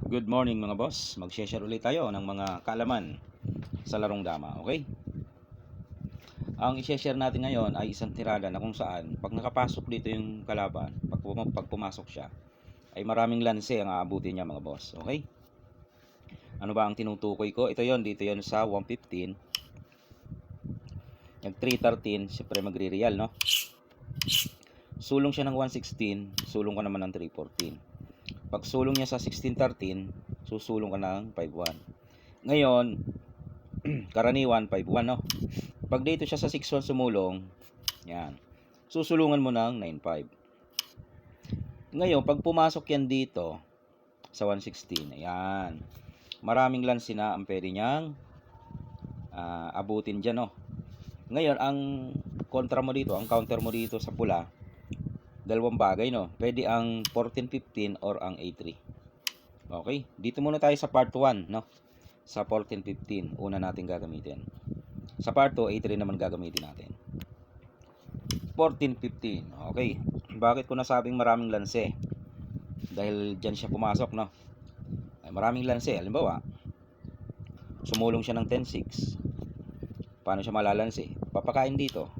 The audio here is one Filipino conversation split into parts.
Good morning mga boss. Mag-share ulit tayo ng mga kaalaman sa larong dama, okay? Ang i-share natin ngayon ay isang tirada na kung saan pag nakapasok dito yung kalaban, pag pumasok siya, ay maraming lanse ang aabutin niya mga boss, okay? Ano ba ang tinutukoy ko? Ito yon, dito yon sa 115. Yung 313, siyempre magre-real, no? Sulong siya ng 116, sulong ka naman ng 314. Pag sulong niya sa 1613, susulong ka ng 51. Ngayon, karaniwan 51, no? Pag dito siya sa 61 sumulong, yan. Susulungan mo ng 95. Ngayon, pag pumasok yan dito sa 116, ayan. Maraming lansi na ang pwede niyang abutin dyan, no? Ngayon, ang kontra mo dito, ang counter mo dito sa pula, dalawang bagay, no? Pwede ang 1415 or ang A3. Okay? Dito muna tayo sa part 1, no? Sa 1415, una natin gagamitin. Sa part 2, A3 naman gagamitin natin. 1415. Okay. Bakit ko nasabing maraming lanse? Dahil dyan siya pumasok, no? Ay, maraming lanse. Halimbawa, sumulong siya ng 10-6. Paano siya malalanse? Papakain dito.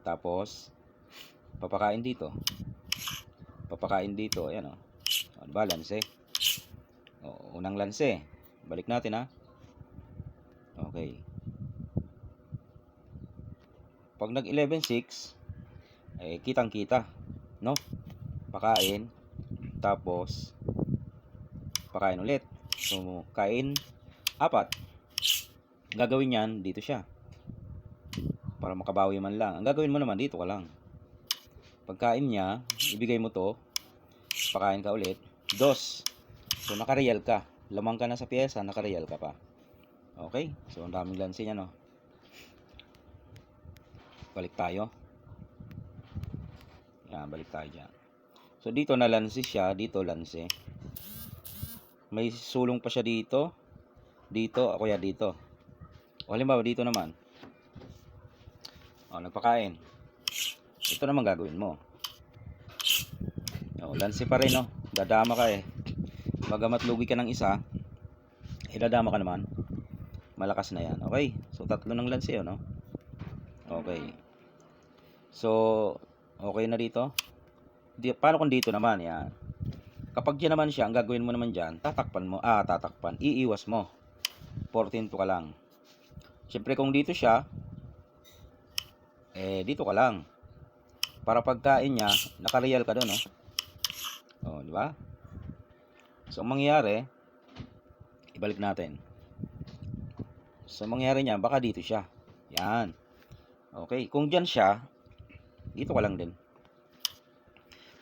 Tapos, papakain dito. Papakain dito. Ayan, o. Ano ba, lanse? O, unang lanse. Balik natin, ha? Okay. Pag nag 11-6, eh, kitang-kita, no? Pakain. Tapos, pakain ulit. So, kain 4. Gagawin yan, dito siya. Para makabawi man lang. Ang gagawin mo naman, dito ka lang. Pagkain niya, ibigay mo to. Pakain ka ulit. 2. So, nakareal ka. Lamang ka na sa pyesa, nakareal ka pa. Okay? So, ang daming lanse niya, no? Balik tayo. Yan, balik tayo dyan. So, dito na lanse siya. Dito lanse. May sulong pa siya dito. Dito, o kaya dito. O, halimbawa, dito naman. O, nagpakain. Ito naman gagawin mo. O, lanse pa rin, no? Dadama ka eh. Bagamat lugi ka ng isa, dadama ka naman. Malakas na yan. Okay? So, 3 ng lanse yun, no? Okay. So, okay na dito. Paano kung dito naman? Yan. Kapag yan naman siya, ang gagawin mo naman dyan, tatakpan mo. Tatakpan. Iiwas mo. 14 to ka lang. Siyempre, kung dito siya, dito ka lang. Para pagkain niya, nakareal ka doon, no? O, di ba? So, ang mangyayari, ibalik natin. So, ang mangyayari niya, baka dito siya. Yan. Okay. Kung dyan siya, dito ka lang din.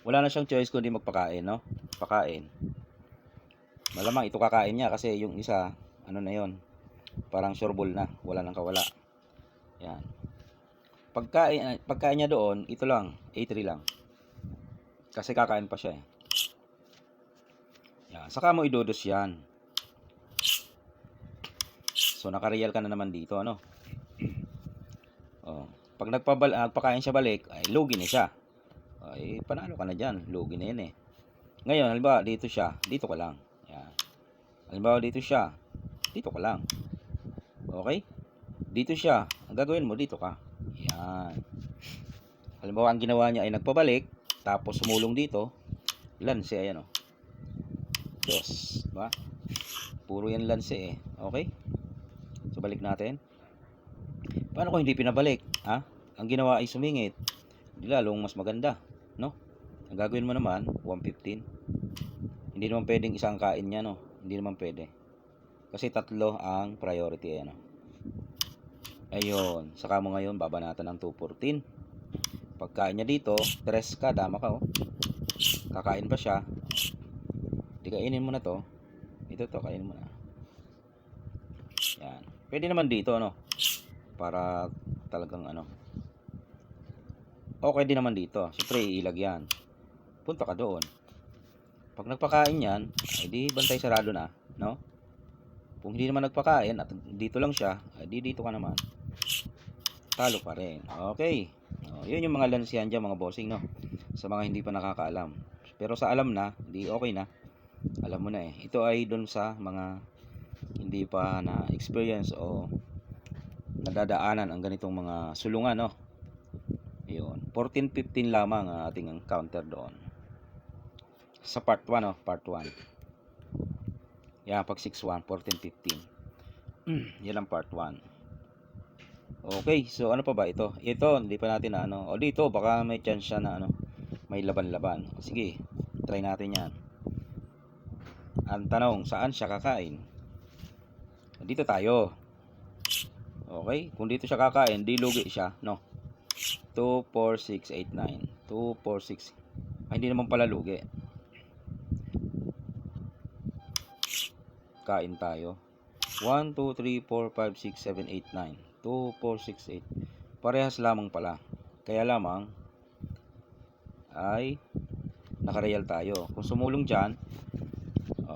Wala na siyang choice kundi magpakain, no? Pakain. Malamang ito kakain niya kasi yung isa, ano na yon, parang sureball na. Wala nang kawala. Yan. Pagkain niya doon, ito lang. A3 lang. Kasi kakain pa siya eh. Yan. Saka mo idodos yan. So, nakareal ka na naman dito, ano? Oh. Pag nagpakain siya balik, ay lugi na siya. Ay, panalo ka na dyan. Lugi na yan eh. Ngayon, halimbawa, dito siya. Dito ka lang. Yan. Halimbawa, dito siya. Dito ka lang. Okay? Dito siya. Ang gagawin mo, dito ka. Yan. Halimbawa, ang ginawa niya ay nagpabalik. Tapos, sumulong dito. Lanse, ayan o. 2. Diba? Puro yan lanse eh. Okay? So, balik natin. Paano kung hindi pinabalik? Ha? Ang ginawa ay sumingit. Hindi lalong mas maganda. No? Ang gagawin mo naman, 115. Hindi naman pwedeng isang kain niya, no? Hindi naman pwede. Kasi 3 ang priority, ano? Ayun. Saka mo ngayon, babanatan ng 214. Pagkain niya dito, 3 ka, dama ka, oh. Kakain pa siya. Di kainin mo na to. Ito to, kainin mo na. Yan. Pwede naman dito, no? Para talagang, ano. Okay din naman dito. Siyempre, iilag yan. Punta ka doon. Pag nagpakain yan, ay di bantay sarado na, no? Kung hindi naman nagpakain at dito lang siya, ay di dito ka naman. Talo pa rin. Okay. Yun yung mga lansihan dyan, mga bossing, no? Sa mga hindi pa nakakaalam. Pero sa alam na, di okay na. alam mo na eh. Ito ay doon sa mga hindi pa na experience o nadadaanan ang ganitong mga sulungan, no. Ayun, 14-15 lamang ang ating encounter doon sa part 1, no, part 1. Yan, pag 6-1, 14-15. Yan ang part 1. Okay, so ano pa ba ito? Ito, hindi pa natin na ano. O dito, baka may chance siya na ano, may laban-laban. Sige, try natin yan. Ang tanong, saan siya kakain? Dito tayo. Okay, kung dito siya kakain, di lugi siya, no? 2, 4, 6, 8, 9. 2, 4, 6. Ay, hindi naman pala lugi. Kain tayo. 1, 2, 3, 4, 5, 6, 7, 8, 9. 2, 4, 6, 8. Parehas lamang pala. Kaya lamang ay nakareal tayo. Kung sumulong dyan,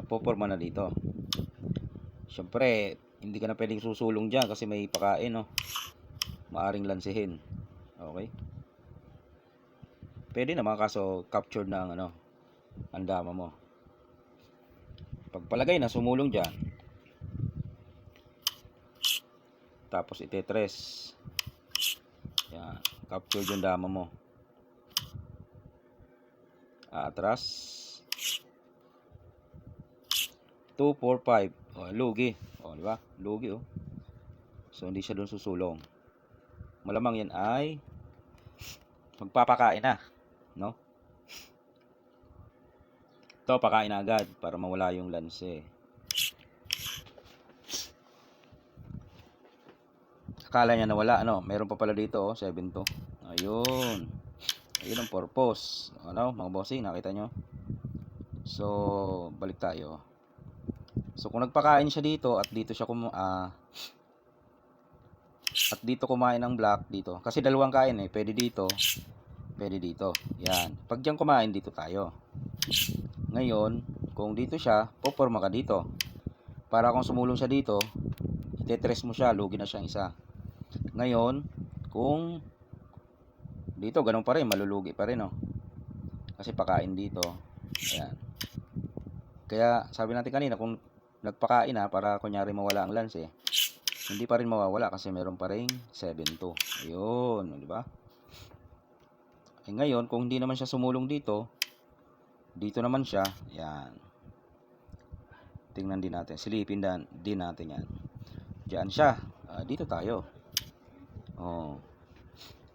poporma na dito. Siyempre, hindi ka na pwedeng susulong dyan kasi may pakain, no? Maaring lansihin. Okay? Pwede naman kaso captured na ang ano, ang dama mo. Pagpalagay na sumulong dyan, tapos itetres, yan, capture yung dama mo, atras, 2, 4, 5, lugi, diba? Lugi, so hindi siya doon susulong. Malamang yan ay magpapakain na, no? Ito, pakain na agad para mawala yung lanse. Akala niya nawala, ano? Meron pa pala dito, 7 to. Ayun. Ayun ang purpose. Ano, mga bossing, nakita nyo? So, balik tayo. So, kung nagpakain siya dito at dito siya at dito kumain ng black dito. Kasi dalawang kain eh. Pwede dito. Pwede dito. Yan. Pag diyan kumain, dito tayo. Ngayon, kung dito siya, poporma ka dito. Para kung sumulong siya dito, itetres mo siya, lugi na siyang isa. Ngayon, kung dito, ganun pa rin, malulugi pa rin, no? Kasi pakain dito. Ayan. Kaya, sabi natin kanina, kung nagpakain na, para kunyari mawala ang lance, hindi pa rin mawawala kasi meron pa rin 7-2. Ayun, di ba? Eh, ngayon, kung hindi naman siya sumulong dito, dito naman siya, yan. Tingnan din natin, silipin din natin yan. Diyan siya, dito tayo.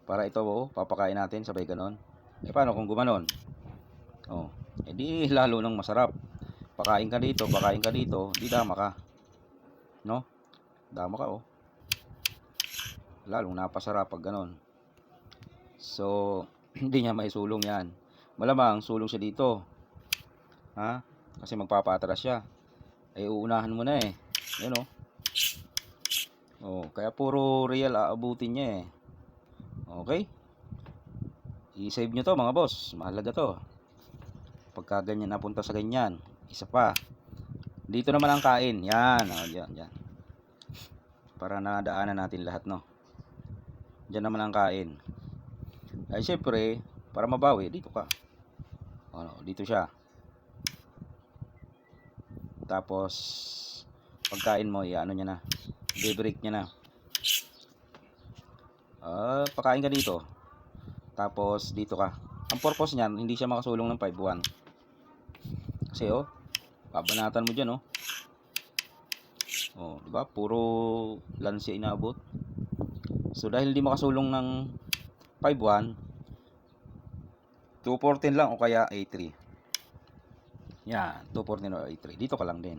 Para ito, papakain natin, sabay ganon. Eh, paano kung gumanon? Edi lalo nang masarap. Pakain ka dito, di dama ka. No? Dama ka, lalong napasarap pag ganon. So, hindi niya maisulong yan. Malamang sulong siya dito. Ha? Kasi magpapatras siya. Eh, uunahan mo na eh. Yan, kaya puro real aabutin niya eh. Okay? I-save nyo to mga boss. Mahalaga to. Pagka ganyan napunta sa ganyan. Isa pa. Dito naman ang kain. Yan. Yan. Para nadaanan natin lahat, no? Diyan naman ang kain. Ay, syempre, para mabawi, dito ka. Dito siya. Tapos, pagkain mo, ano niya na. I-break niya na. Pakain ka dito. Tapos, dito ka. Ang purpose niyan, hindi siya makasulong ng 5-1. Kasi, babanatan mo dyan, diba? Puro lansi inaabot. So, dahil hindi makasulong ng 5-1, 2-14 lang o kaya A3. Yan, 2-14 o A3. Dito ka lang din.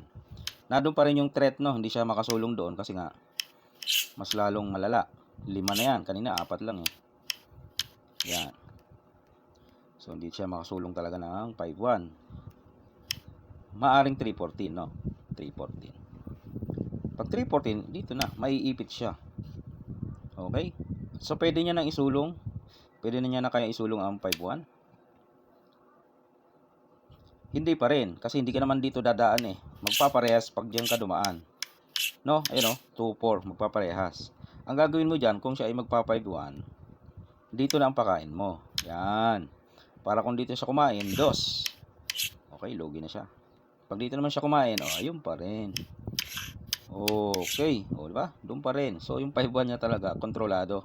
Nandun pa rin yung threat, no? Hindi siya makasulong doon kasi nga, mas lalong malala. 5 na yan. Kanina, 4 lang eh. Yan. So, hindi siya makasulong talaga ng 5-1. Maaring 3-14, no? 3-14. Pag 3-14, dito na. Maiipit siya. Okay? So, pwede niya nang isulong. Pwede na niya na kaya isulong ang 5-1. Hindi pa rin. Kasi hindi ka naman dito dadaan eh. Magpaparehas pag diyan ka dumaan. No? Ayun 2-4. Magpaparehas. Ang gagawin mo dyan, kung siya ay magpa-5-1, dito na ang pakain mo. Yan. Para kung dito siya kumain, 2. Okay, lugi na siya. Pag dito naman siya kumain, ayun pa rin. Okay, di ba? Doon pa rin. So, yung 5-1 niya talaga, kontrolado.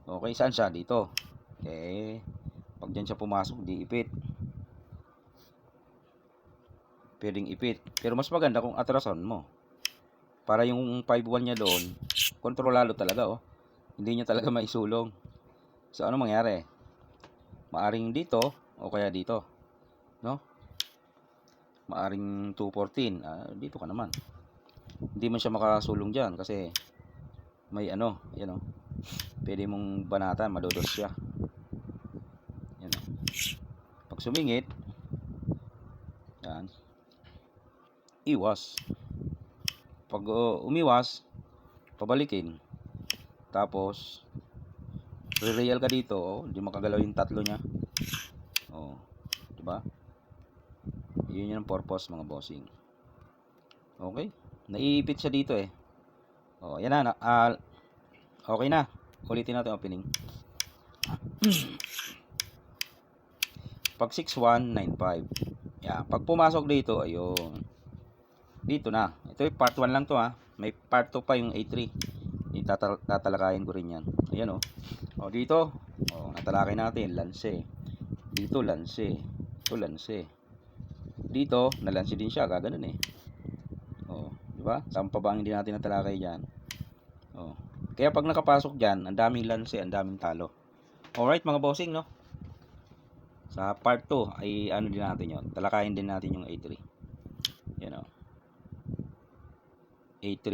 Okay, saan siya? Dito. Okay. Pag dyan siya pumasok, di ipit. Pwedeng ipit. Pero mas maganda kung atrasan mo. Para yung 5-1 niya doon, kontrolado talaga, Hindi niya talaga maisulong. So, ano mangyari? Maaring dito, o kaya dito. No? Maaring 214. Dito ka naman. Hindi man siya makasulong dyan kasi may yan pwede mong banatan, madodos siya. Yan Pag sumingit, yan, iwas. Pag umiwas, pabalikin. Tapos, re-real ka dito, hindi makagalaw yung tatlo niya. Diba? Yun yung purpose, mga bossing. Okay? Naiipit siya dito eh. Yan na. Okay na. Ulitin natin opening. Pag 6195. Yan. Pag pumasok dito, ayun. Dito na. Ito yung part 1 lang to May part 2 pa yung A3. Yung tatalakayin ko rin yan. Ayan dito. Natalakay natin. Lanse. Dito lanse. Ito lanse. Dito, nalanse din siya. Gaganon eh. Diba? Saan pa ba hindi natin natalakay dyan? Kaya pag nakapasok dyan, ang daming lanse, ang daming talo. Alright mga bossing, no? Sa part 2 ay din natin yun. Talakayin din natin yung A3. Yan A3.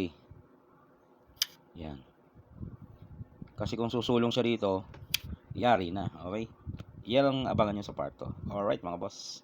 Yan. Kasi kung susulong siya dito, yari na. Okay? Yan ang abangan nyo sa part 2. Alright mga boss.